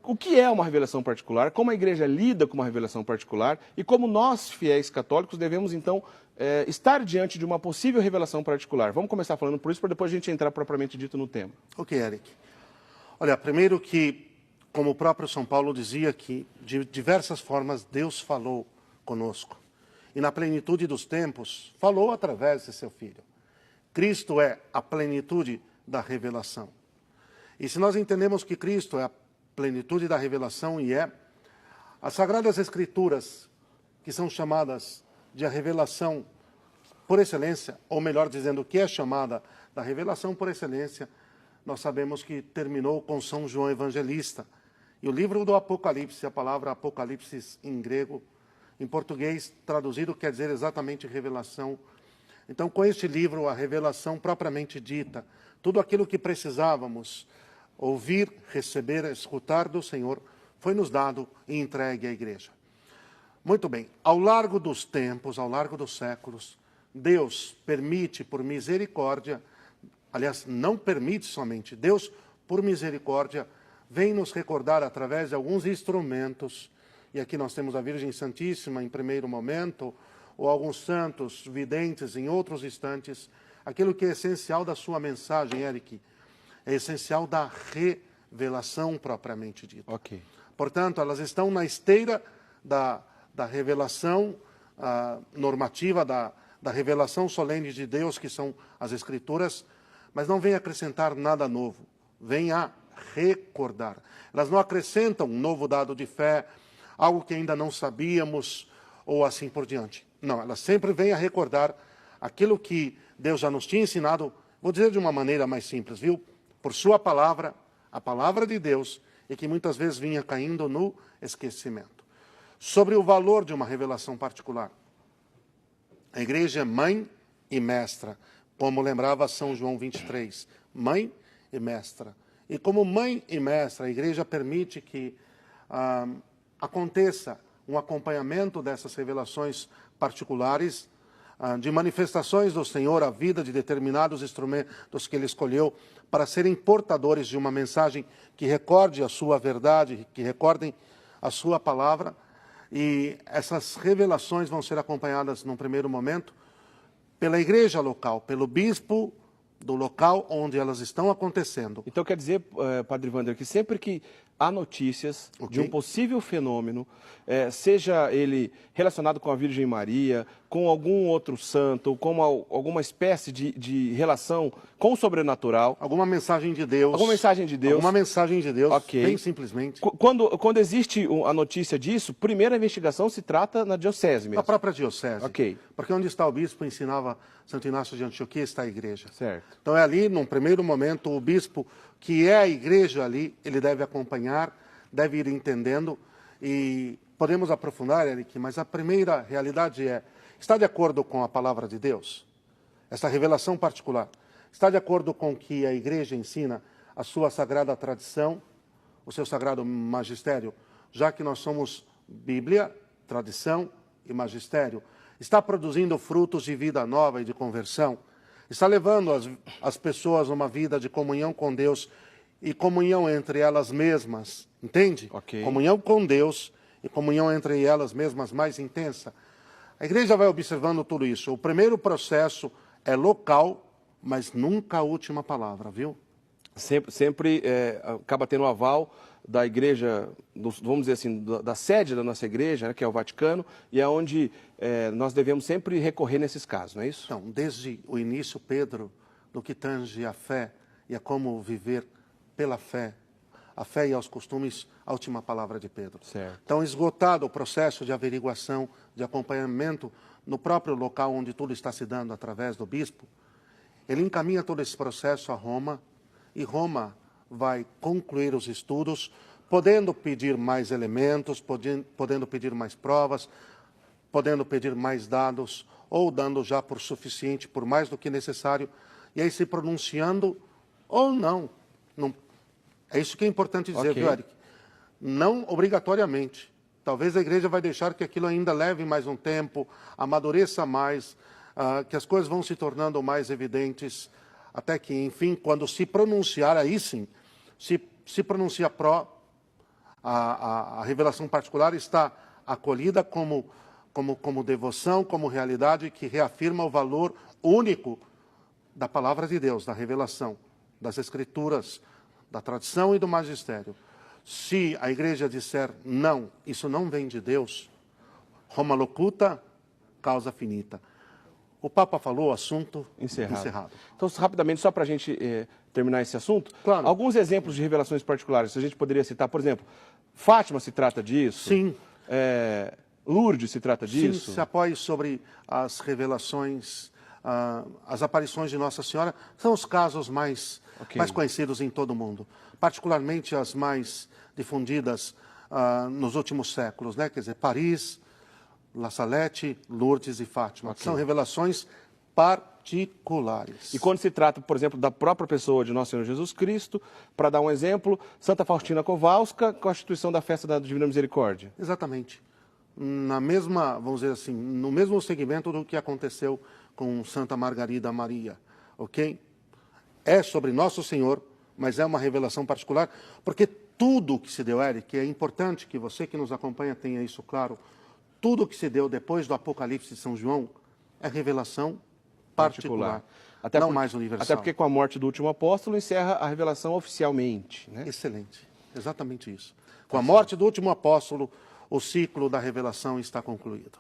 o que é uma revelação particular, como a igreja lida com uma revelação particular e como nós, fiéis católicos, devemos, então, estar diante de uma possível revelação particular. Vamos começar falando por isso, para depois a gente entrar propriamente dito no tema. Ok, Eric. Olha, primeiro que, como o próprio São Paulo dizia, que de diversas formas Deus falou conosco. E na plenitude dos tempos, falou através de seu Filho. Cristo é a plenitude da revelação. E se nós entendemos que Cristo é a plenitude da revelação e as Sagradas Escrituras, que são chamadas de a revelação por excelência, ou melhor dizendo, que é chamada da revelação por excelência, nós sabemos que terminou com São João Evangelista. E o livro do Apocalipse, a palavra Apocalipse em grego, em português traduzido quer dizer exatamente revelação. Então, com este livro, a revelação propriamente dita, tudo aquilo que precisávamos ouvir, receber, escutar do Senhor, foi nos dado e entregue à igreja. Muito bem, ao largo dos tempos, ao largo dos séculos, Deus permite por misericórdia, aliás, não permite somente, Deus, por misericórdia, vem nos recordar através de alguns instrumentos, e aqui nós temos a Virgem Santíssima em primeiro momento, ou alguns santos videntes em outros instantes, aquilo que é essencial da sua mensagem, Eric, é essencial da revelação propriamente dita. Ok. Portanto, elas estão na esteira da revelação normativa, da revelação solene de Deus, que são as Escrituras, mas não vem acrescentar nada novo, vem a recordar. Elas não acrescentam um novo dado de fé, algo que ainda não sabíamos, ou assim por diante. Não, elas sempre vêm a recordar aquilo que Deus já nos tinha ensinado, vou dizer de uma maneira mais simples, viu? Por sua palavra, a palavra de Deus, e que muitas vezes vinha caindo no esquecimento. Sobre o valor de uma revelação particular. A igreja é mãe e mestra, como lembrava São João 23. Mãe e mestra. E como mãe e mestra, a igreja permite que aconteça um acompanhamento dessas revelações particulares, de manifestações do Senhor à vida de determinados instrumentos que Ele escolheu para serem portadores de uma mensagem que recorde a sua verdade, que recordem a sua palavra. E essas revelações vão ser acompanhadas, num primeiro momento, pela igreja local, pelo bispo do local onde elas estão acontecendo. Então quer dizer, Padre Wander, que sempre que há notícias de um possível fenômeno, seja ele relacionado com a Virgem Maria, com algum outro santo, com alguma espécie de relação com o sobrenatural. Alguma mensagem de Deus. Alguma mensagem de Deus. Alguma mensagem de Deus, okay. Bem simplesmente. Quando existe a notícia disso, primeiro a investigação se trata na diocese mesmo. Na própria diocese. Ok. Porque onde está o bispo ensinava Santo Inácio de Antioquia, está a igreja. Certo. Então é ali, num primeiro momento, o bispo, que é a igreja ali, ele deve acompanhar, deve ir entendendo. E podemos aprofundar, Eric, mas a primeira realidade está de acordo com a palavra de Deus? Essa revelação particular está de acordo com o que a igreja ensina, a sua sagrada tradição, o seu sagrado magistério? Já que nós somos Bíblia, tradição e magistério, está produzindo frutos de vida nova e de conversão? Está levando as pessoas a uma vida de comunhão com Deus e comunhão entre elas mesmas, entende? Okay. Comunhão com Deus e comunhão entre elas mesmas mais intensa. A igreja vai observando tudo isso. O primeiro processo é local, mas nunca a última palavra, viu? Sempre acaba tendo o aval da igreja, vamos dizer assim, da sede da nossa igreja, né, que é o Vaticano, e é onde nós devemos sempre recorrer nesses casos, não é isso? Então, desde o início, Pedro, no que tange a fé e a como viver pela fé, a fé e aos costumes, a última palavra de Pedro. Certo. Então, esgotado o processo de averiguação, de acompanhamento no próprio local onde tudo está se dando através do bispo, ele encaminha todo esse processo a Roma, e Roma vai concluir os estudos, podendo pedir mais elementos, podendo pedir mais provas, podendo pedir mais dados, ou dando já por suficiente, por mais do que necessário, e aí se pronunciando ou não. É isso que é importante dizer, Okay. viu, Eric? Não obrigatoriamente. Talvez a igreja vai deixar que aquilo ainda leve mais um tempo, amadureça mais, que as coisas vão se tornando mais evidentes, até que, enfim, quando se pronunciar, aí sim, se pronuncia pró, A revelação particular está acolhida como devoção, como realidade que reafirma o valor único da palavra de Deus, da revelação, das Escrituras, da tradição e do magistério. Se a igreja disser não, isso não vem de Deus, Roma locuta, causa finita. O Papa falou, assunto encerrado. Então, rapidamente, só para a gente terminar esse assunto, claro. Alguns exemplos de revelações particulares, se a gente poderia citar, por exemplo, Fátima se trata disso? Sim. Lourdes se trata disso? Sim, se apoie sobre as revelações, as aparições de Nossa Senhora, são os casos mais conhecidos em todo o mundo, particularmente as mais difundidas nos últimos séculos, né? Quer dizer, Paris, La Salette, Lourdes e Fátima. São revelações particulares. E quando se trata, por exemplo, da própria pessoa de Nosso Senhor Jesus Cristo, para dar um exemplo, Santa Faustina Kowalska, com a instituição da festa da Divina Misericórdia. Exatamente. Na mesma, vamos dizer assim, no mesmo segmento do que aconteceu com Santa Margarida Maria, ok? É sobre Nosso Senhor, mas é uma revelação particular, porque tudo que se deu, Eric, é importante que você que nos acompanha tenha isso claro, tudo que se deu depois do Apocalipse de São João é revelação particular, não mais universal. Até porque com a morte do último apóstolo encerra a revelação oficialmente, né? Excelente, exatamente isso. Com a morte do último apóstolo, o ciclo da revelação está concluído.